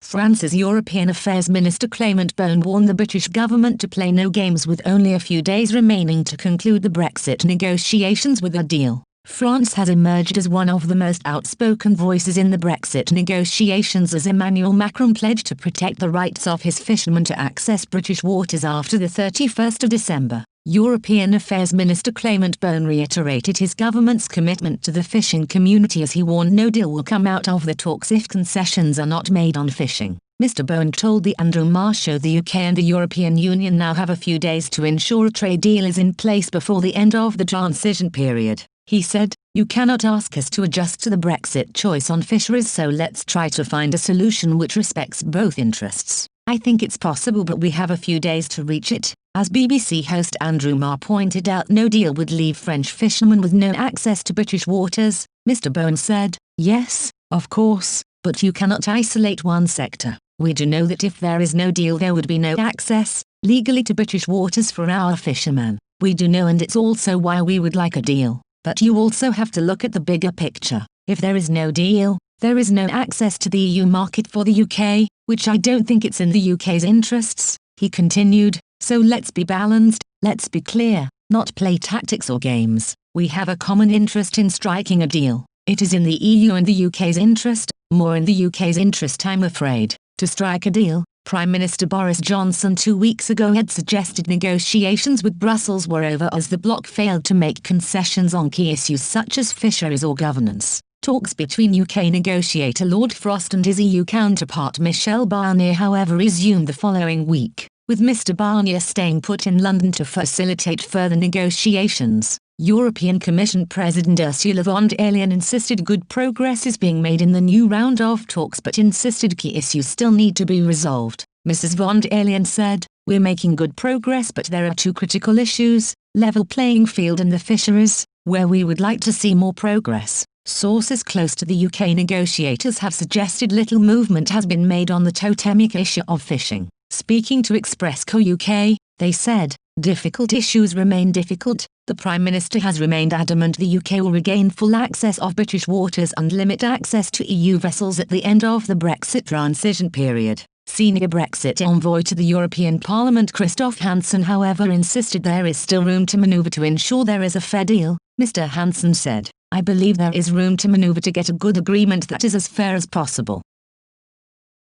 France's European Affairs Minister Clément Beaune warned the British government to play no games with only a few days remaining to conclude the Brexit negotiations with a deal. France has emerged as one of the most outspoken voices in the Brexit negotiations as Emmanuel Macron pledged to protect the rights of his fishermen to access British waters after the 31st of December. European Affairs Minister Clément Beaune reiterated his government's commitment to the fishing community as he warned no deal will come out of the talks if concessions are not made on fishing. Mr. Beaune told the Andrew Marr show the UK and the European Union now have a few days to ensure a trade deal is in place before the end of the transition period. He said, "You cannot ask us to adjust to the Brexit choice on fisheries, so let's try to find a solution which respects both interests. I think it's possible, but we have a few days to reach it." As BBC host Andrew Marr pointed out, no deal would leave French fishermen with no access to British waters. Mr. Beaune said, "Yes, of course, but you cannot isolate one sector. We do know that if there is no deal there would be no access, legally, to British waters for our fishermen. We do know, and it's also why we would like a deal. But you also have to look at the bigger picture. If there is no deal, there is no access to the EU market for the UK, which I don't think it's in the UK's interests," he continued. "So let's be balanced, let's be clear, not play tactics or games. We have a common interest in striking a deal. It is in the EU and the UK's interest, more in the UK's interest I'm afraid, to strike a deal." Prime Minister Boris Johnson 2 weeks ago had suggested negotiations with Brussels were over as the bloc failed to make concessions on key issues such as fisheries or governance. Talks between UK negotiator Lord Frost and his EU counterpart Michel Barnier, however, resumed the following week, with Mr. Barnier staying put in London to facilitate further negotiations. European Commission President Ursula von der Leyen insisted good progress is being made in the new round of talks, but insisted key issues still need to be resolved. Mrs. von der Leyen said, "We're making good progress, but there are two critical issues, level playing field and the fisheries, where we would like to see more progress." Sources close to the UK negotiators have suggested little movement has been made on the totemic issue of fishing. Speaking to Expressco UK, they said, "Difficult issues remain difficult. The Prime Minister has remained adamant the UK will regain full access of British waters and limit access to EU vessels at the end of the Brexit transition period." Senior Brexit envoy to the European Parliament Christoph Hansen, however, insisted there is still room to manoeuvre to ensure there is a fair deal. Mr. Hansen said, "I believe there is room to manoeuvre to get a good agreement that is as fair as possible.